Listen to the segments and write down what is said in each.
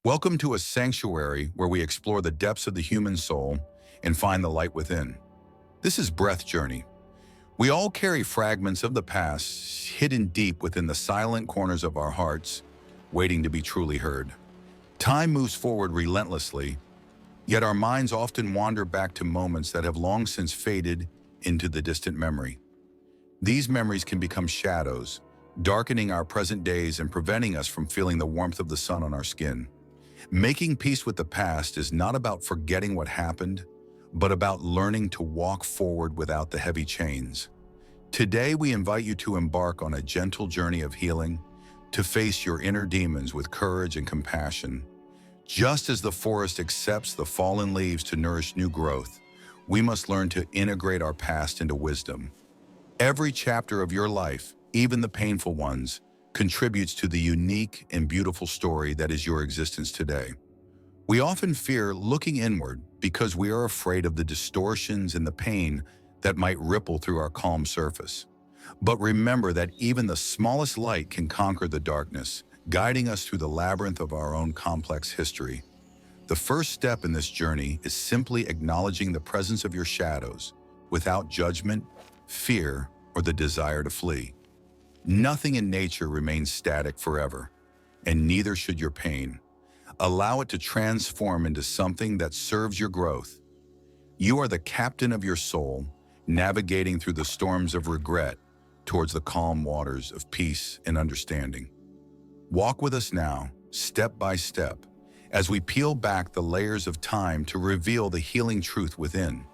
Welcome to a sanctuary where we explore the depths of the human soul and find the light within. This is Breath Journey. We all carry fragments of the past hidden deep within the silent corners of our hearts, waiting to be truly heard. Time moves forward relentlessly, yet our minds often wander back to moments that have long since faded into the distant memory. These memories can become shadows, darkening our present days and preventing us from feeling the warmth of the sun on our skin. Making peace with the past is not about forgetting what happened, but about learning to walk forward without the heavy chains. Today, we invite you to embark on a gentle journey of healing, to face your inner demons with courage and compassion. Just as the forest accepts the fallen leaves to nourish new growth, we must learn to integrate our past into wisdom. Every chapter of your life, even the painful ones, contributes to the unique and beautiful story that is your existence today. We often fear looking inward because we are afraid of the distortions and the pain that might ripple through our calm surface. But remember that even the smallest light can conquer the darkness, guiding us through the labyrinth of our own complex history. The first step in this journey is simply acknowledging the presence of your shadows without judgment, fear, or the desire to flee. Nothing in nature remains static forever, and neither should your pain. Allow it to transform into something that serves your growth. You are the captain of your soul, navigating through the storms of regret towards the calm waters of peace and understanding. Walk with us now, step by step, as we peel back the layers of time to reveal the healing truth within.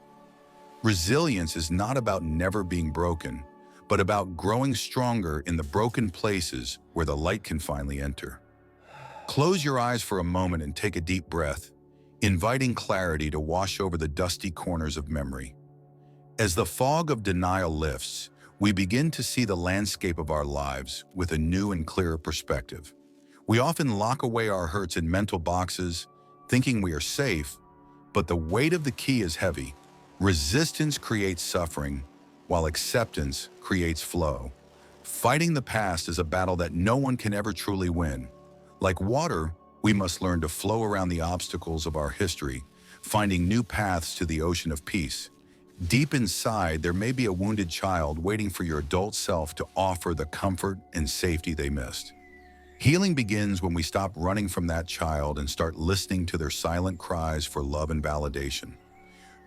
Resilience is not about never being broken, but about growing stronger in the broken places where the light can finally enter. Close your eyes for a moment and take a deep breath, inviting clarity to wash over the dusty corners of memory. As the fog of denial lifts, we begin to see the landscape of our lives with a new and clearer perspective. We often lock away our hurts in mental boxes, thinking we are safe, but the weight of the key is heavy. Resistance creates suffering, while acceptance creates flow. Fighting the past is a battle that no one can ever truly win. Like water, we must learn to flow around the obstacles of our history, finding new paths to the ocean of peace. Deep inside, there may be a wounded child waiting for your adult self to offer the comfort and safety they missed. Healing begins when we stop running from that child and start listening to their silent cries for love and validation.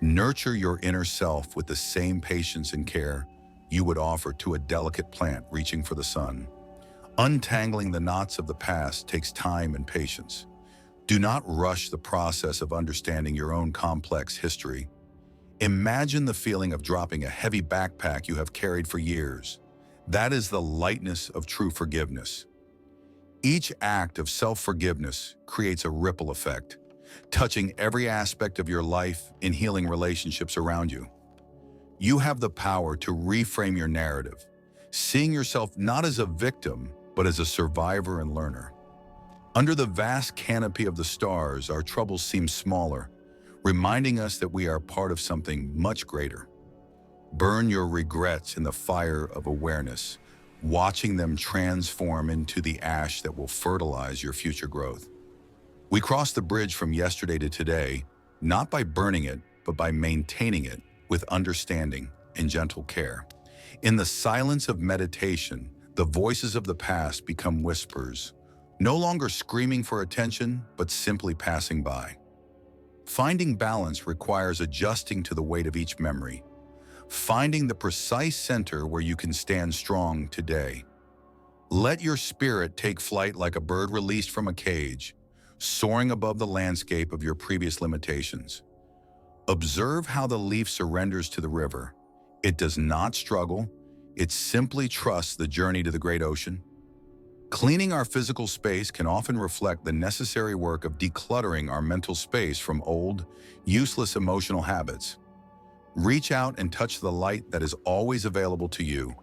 Nurture your inner self with the same patience and care you would offer to a delicate plant reaching for the sun. Untangling the knots of the past takes time and patience. Do not rush the process of understanding your own complex history. Imagine the feeling of dropping a heavy backpack you have carried for years. That is the lightness of true forgiveness. Each act of self-forgiveness creates a ripple effect, touching every aspect of your life and healing relationships around you. You have the power to reframe your narrative, seeing yourself not as a victim, but as a survivor and learner. Under the vast canopy of the stars, our troubles seem smaller, reminding us that we are part of something much greater. Burn your regrets in the fire of awareness, watching them transform into the ash that will fertilize your future growth. We cross the bridge from yesterday to today, not by burning it, but by maintaining it with understanding and gentle care. In the silence of meditation, the voices of the past become whispers, no longer screaming for attention, but simply passing by. Finding balance requires adjusting to the weight of each memory, finding the precise center where you can stand strong today. Let your spirit take flight like a bird released from a cage, soaring above the landscape of your previous limitations. Observe how the leaf surrenders to the river. It does not struggle, it simply trusts the journey to the great ocean. Cleaning our physical space can often reflect the necessary work of decluttering our mental space from old, useless emotional habits. Reach out and touch the light that is always available to you,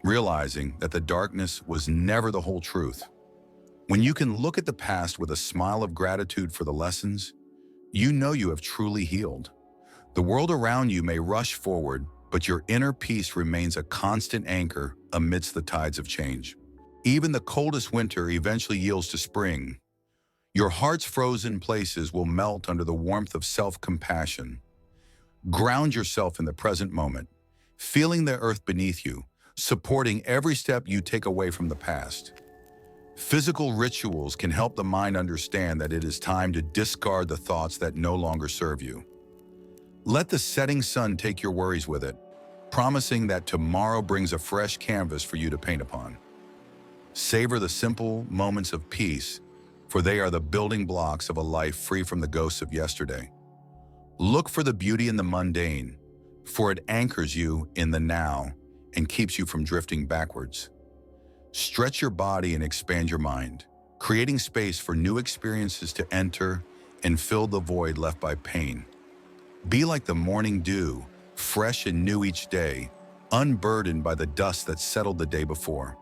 realizing that the darkness was never the whole truth. When you can look at the past with a smile of gratitude for the lessons, you know you have truly healed. The world around you may rush forward, but your inner peace remains a constant anchor amidst the tides of change. Even the coldest winter eventually yields to spring. Your heart's frozen places will melt under the warmth of self-compassion. Ground yourself in the present moment, feeling the earth beneath you, supporting every step you take away from the past. Physical rituals can help the mind understand that it is time to discard the thoughts that no longer serve you. Let the setting sun take your worries with it, promising that tomorrow brings a fresh canvas for you to paint upon. Savor the simple moments of peace, for they are the building blocks of a life free from the ghosts of yesterday. Look for the beauty in the mundane, for it anchors you in the now and keeps you from drifting backwards. Stretch your body and expand your mind, creating space for new experiences to enter and fill the void left by pain. Be like the morning dew, fresh and new each day, unburdened by the dust that settled the day before.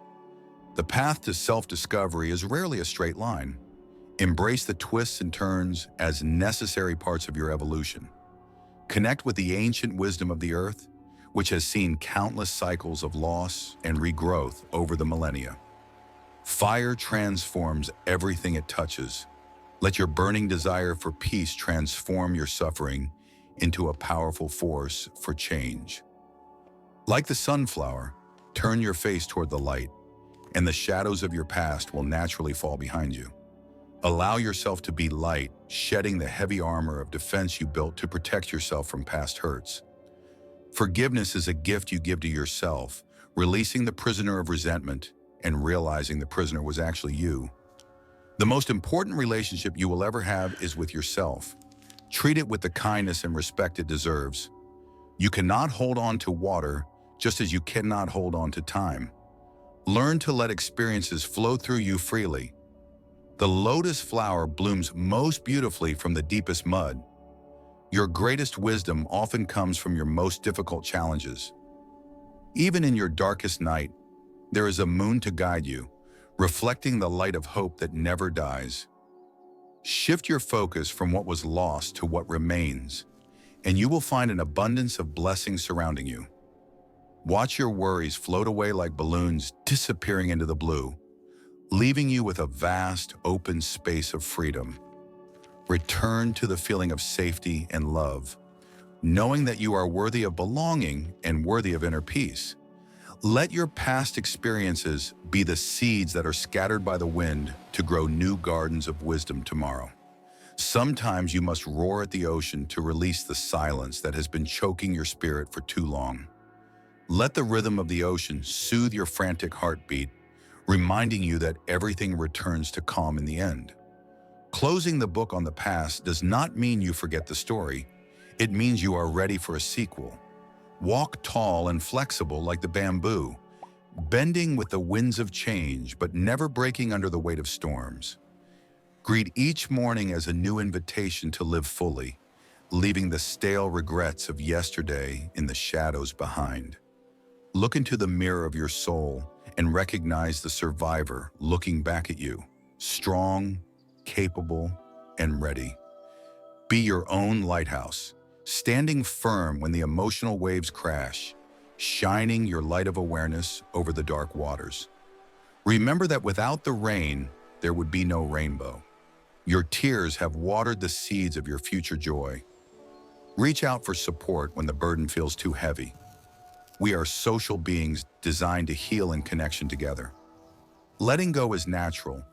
The path to self-discovery is rarely a straight line. Embrace the twists and turns as necessary parts of your evolution. Connect with the ancient wisdom of the earth, which has seen countless cycles of loss and regrowth over the millennia. Fire transforms everything it touches. Let your burning desire for peace transform your suffering into a powerful force for change. Like the sunflower, turn your face toward the light, and the shadows of your past will naturally fall behind you. Allow yourself to be light, shedding the heavy armor of defense you built to protect yourself from past hurts. Forgiveness is a gift you give to yourself, releasing the prisoner of resentment and realizing the prisoner was actually you. The most important relationship you will ever have is with yourself. Treat it with the kindness and respect it deserves. You cannot hold on to water, just as you cannot hold on to time. Learn to let experiences flow through you freely. The lotus flower blooms most beautifully from the deepest mud. Your greatest wisdom often comes from your most difficult challenges. Even in your darkest night, there is a moon to guide you, reflecting the light of hope that never dies. Shift your focus from what was lost to what remains, and you will find an abundance of blessings surrounding you. Watch your worries float away like balloons disappearing into the blue, leaving you with a vast, open space of freedom. Return to the feeling of safety and love, knowing that you are worthy of belonging and worthy of inner peace. Let your past experiences be the seeds that are scattered by the wind to grow new gardens of wisdom tomorrow. Sometimes you must roar at the ocean to release the silence that has been choking your spirit for too long. Let the rhythm of the ocean soothe your frantic heartbeat, reminding you that everything returns to calm in the end. Closing the book on the past does not mean you forget the story. It means you are ready for a sequel. Walk tall and flexible like the bamboo, bending with the winds of change, but never breaking under the weight of storms. Greet each morning as a new invitation to live fully, leaving the stale regrets of yesterday in the shadows behind. Look into the mirror of your soul and recognize the survivor looking back at you, strong, capable, and ready. Be your own lighthouse, standing firm when the emotional waves crash, shining your light of awareness over the dark waters. Remember that without the rain, there would be no rainbow. Your tears have watered the seeds of your future joy. Reach out for support when the burden feels too heavy. We are social beings designed to heal in connection together. Letting go is natural.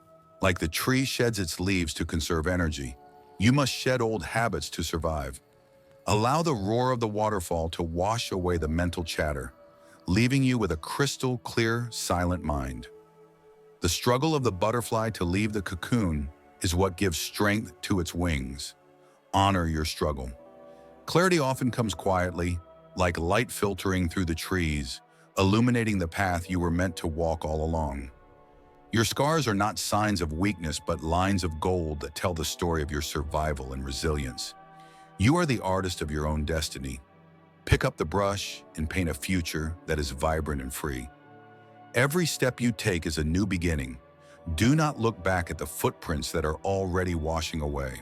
Like the tree sheds its leaves to conserve energy, you must shed old habits to survive. Allow the roar of the waterfall to wash away the mental chatter, leaving you with a crystal clear, silent mind. The struggle of the butterfly to leave the cocoon is what gives strength to its wings. Honor your struggle. Clarity often comes quietly, like light filtering through the trees, illuminating the path you were meant to walk all along. Your scars are not signs of weakness, but lines of gold that tell the story of your survival and resilience. You are the artist of your own destiny. Pick up the brush and paint a future that is vibrant and free. Every step you take is a new beginning. Do not look back at the footprints that are already washing away.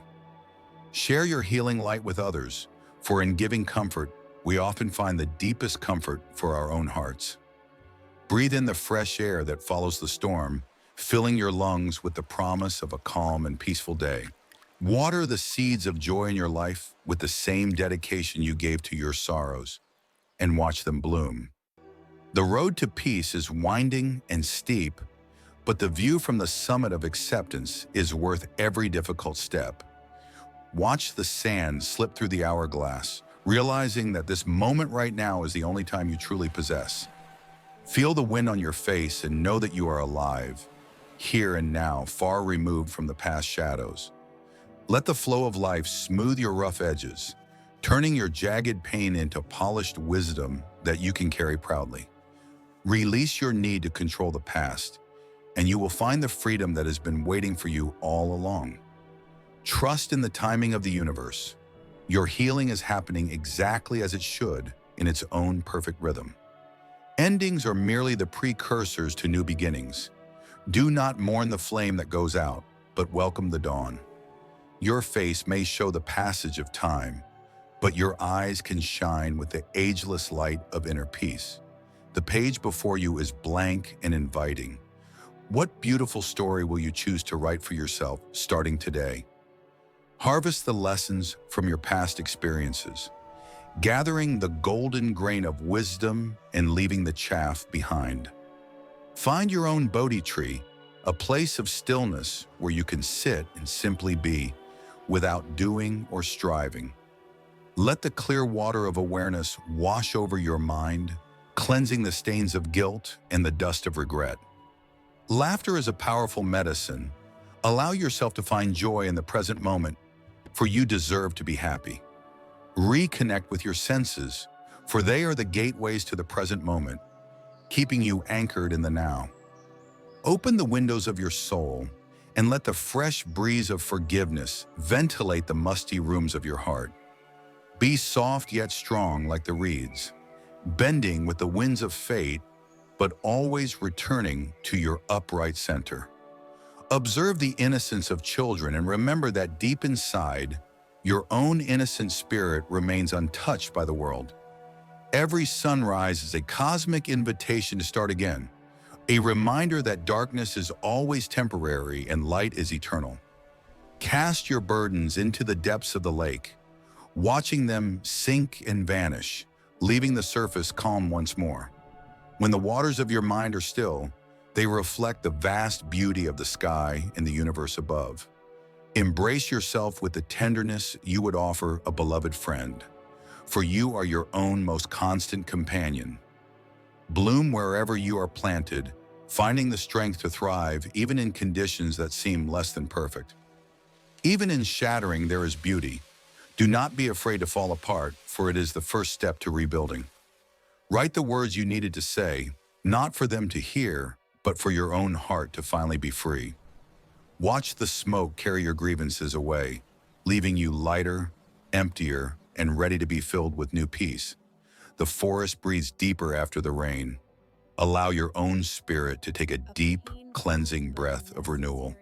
Share your healing light with others, for in giving comfort, we often find the deepest comfort for our own hearts. Breathe in the fresh air that follows the storm, filling your lungs with the promise of a calm and peaceful day. Water the seeds of joy in your life with the same dedication you gave to your sorrows, and watch them bloom. The road to peace is winding and steep, but the view from the summit of acceptance is worth every difficult step. Watch the sand slip through the hourglass, realizing that this moment right now is the only time you truly possess. Feel the wind on your face and know that you are alive, here and now, far removed from the past shadows. Let the flow of life smooth your rough edges, turning your jagged pain into polished wisdom that you can carry proudly. Release your need to control the past, and you will find the freedom that has been waiting for you all along. Trust in the timing of the universe. Your healing is happening exactly as it should, in its own perfect rhythm. Endings are merely the precursors to new beginnings. Do not mourn the flame that goes out, but welcome the dawn. Your face may show the passage of time, but your eyes can shine with the ageless light of inner peace. The page before you is blank and inviting. What beautiful story will you choose to write for yourself starting today? Harvest the lessons from your past experiences, gathering the golden grain of wisdom and leaving the chaff behind. Find your own Bodhi tree, a place of stillness where you can sit and simply be, without doing or striving. Let the clear water of awareness wash over your mind, cleansing the stains of guilt and the dust of regret. Laughter is a powerful medicine. Allow yourself to find joy in the present moment, for you deserve to be happy. Reconnect with your senses, for they are the gateways to the present moment, keeping you anchored in the now. Open the windows of your soul and let the fresh breeze of forgiveness ventilate the musty rooms of your heart. Be soft yet strong like the reeds, bending with the winds of fate, but always returning to your upright center. Observe the innocence of children and remember that deep inside, your own innocent spirit remains untouched by the world. Every sunrise is a cosmic invitation to start again, a reminder that darkness is always temporary and light is eternal. Cast your burdens into the depths of the lake, watching them sink and vanish, leaving the surface calm once more. When the waters of your mind are still, they reflect the vast beauty of the sky and the universe above. Embrace yourself with the tenderness you would offer a beloved friend, for you are your own most constant companion. Bloom wherever you are planted, finding the strength to thrive even in conditions that seem less than perfect. Even in shattering, there is beauty. Do not be afraid to fall apart, for it is the first step to rebuilding. Write the words you needed to say, not for them to hear, but for your own heart to finally be free. Watch the smoke carry your grievances away, leaving you lighter, emptier, and ready to be filled with new peace. The forest breathes deeper after the rain. Allow your own spirit to take a deep, cleansing breath of renewal.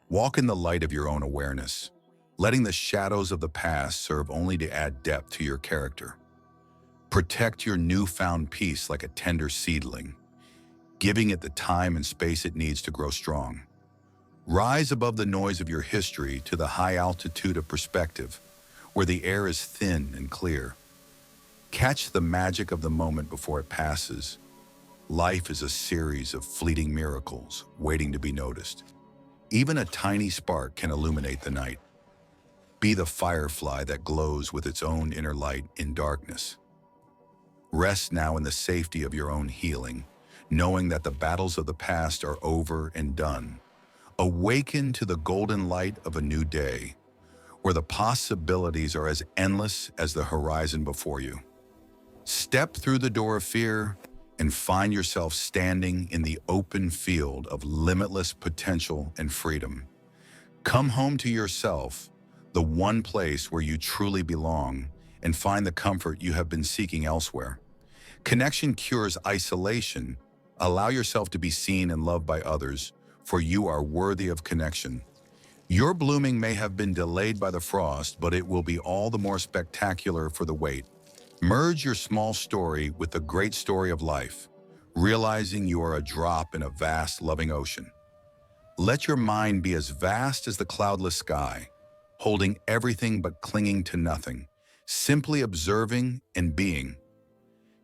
Walk in the light of your own awareness, letting the shadows of the past serve only to add depth to your character. Protect your newfound peace like a tender seedling, giving it the time and space it needs to grow strong. Rise above the noise of your history to the high altitude of perspective, where the air is thin and clear. Catch the magic of the moment before it passes. Life is a series of fleeting miracles waiting to be noticed. Even a tiny spark can illuminate the night. Be the firefly that glows with its own inner light in darkness. Rest now in the safety of your own healing, knowing that the battles of the past are over and done. Awaken to the golden light of a new day, where the possibilities are as endless as the horizon before you. Step through the door of fear and find yourself standing in the open field of limitless potential and freedom. Come home to yourself, the one place where you truly belong, and find the comfort you have been seeking elsewhere. Connection cures isolation. Allow yourself to be seen and loved by others, for you are worthy of connection. Your blooming may have been delayed by the frost, but it will be all the more spectacular for the wait. Merge your small story with the great story of life, realizing you are a drop in a vast, loving ocean. Let your mind be as vast as the cloudless sky, holding everything but clinging to nothing, simply observing and being.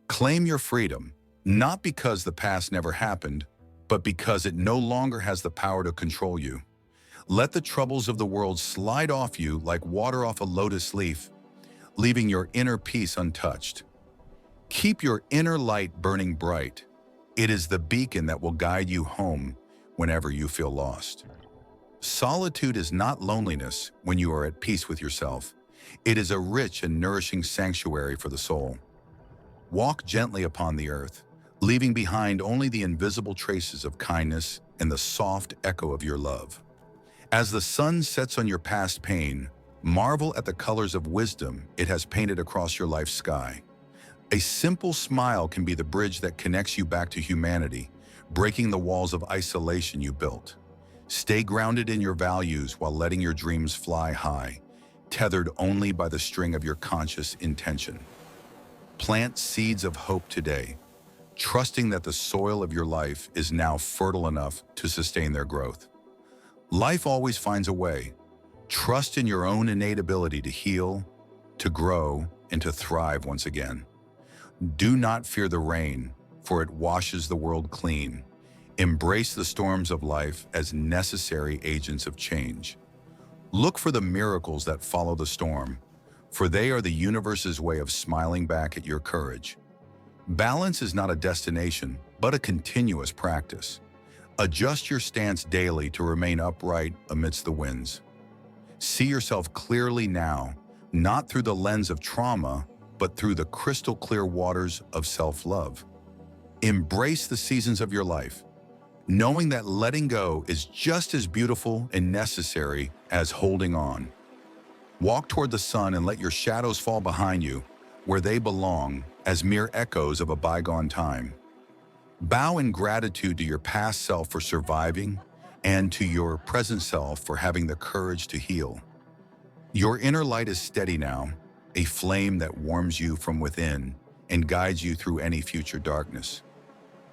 Claim your freedom, not because the past never happened, but because it no longer has the power to control you. Let the troubles of the world slide off you like water off a lotus leaf, leaving your inner peace untouched. Keep your inner light burning bright. It is the beacon that will guide you home whenever you feel lost. Solitude is not loneliness when you are at peace with yourself. It is a rich and nourishing sanctuary for the soul. Walk gently upon the earth, leaving behind only the invisible traces of kindness and the soft echo of your love. As the sun sets on your past pain, marvel at the colors of wisdom it has painted across your life's sky. A simple smile can be the bridge that connects you back to humanity, breaking the walls of isolation you built. Stay grounded in your values while letting your dreams fly high, tethered only by the string of your conscious intention. Plant seeds of hope today, trusting that the soil of your life is now fertile enough to sustain their growth. Life always finds a way. Trust in your own innate ability to heal, to grow, and to thrive once again. Do not fear the rain, for it washes the world clean. Embrace the storms of life as necessary agents of change. Look for the miracles that follow the storm, for they are the universe's way of smiling back at your courage. Balance is not a destination, but a continuous practice. Adjust your stance daily to remain upright amidst the winds. See yourself clearly now, not through the lens of trauma, but through the crystal clear waters of self-love. Embrace the seasons of your life, knowing that letting go is just as beautiful and necessary as holding on. Walk toward the sun and let your shadows fall behind you, where they belong, as mere echoes of a bygone time. Bow in gratitude to your past self for surviving and to your present self for having the courage to heal. Your inner light is steady now, a flame that warms you from within and guides you through any future darkness.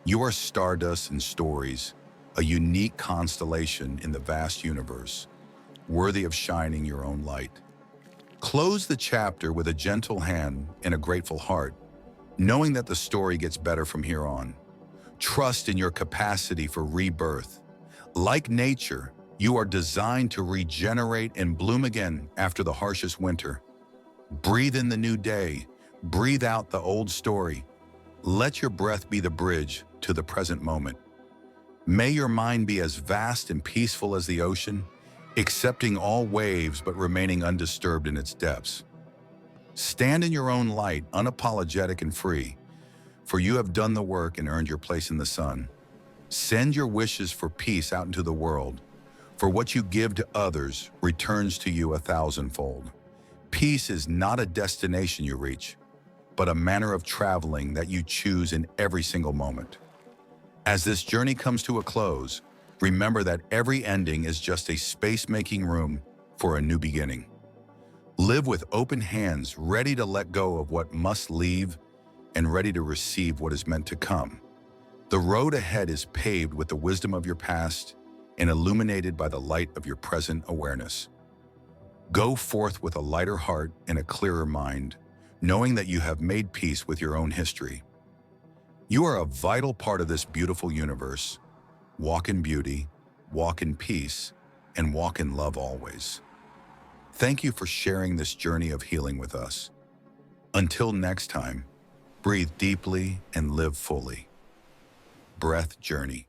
You are stardust and stories, a unique constellation in the vast universe, worthy of shining your own light. Close the chapter with a gentle hand and a grateful heart, knowing that the story gets better from here on. Trust in your capacity for rebirth. Like nature, you are designed to regenerate and bloom again after the harshest winter. Breathe in the new day. Breathe out the old story. Let your breath be the bridge to the present moment. May your mind be as vast and peaceful as the ocean, accepting all waves but remaining undisturbed in its depths. Stand in your own light, unapologetic and free, for you have done the work and earned your place in the sun. Send your wishes for peace out into the world, for what you give to others returns to you 1,000-fold. Peace is not a destination you reach, but a manner of traveling that you choose in every single moment. As this journey comes to a close, remember that every ending is just a space-making room for a new beginning. Live with open hands, ready to let go of what must leave and ready to receive what is meant to come. The road ahead is paved with the wisdom of your past and illuminated by the light of your present awareness. Go forth with a lighter heart and a clearer mind, knowing that you have made peace with your own history. You are a vital part of this beautiful universe. Walk in beauty, walk in peace, and walk in love always. Thank you for sharing this journey of healing with us. Until next time, breathe deeply and live fully. Breath Journey.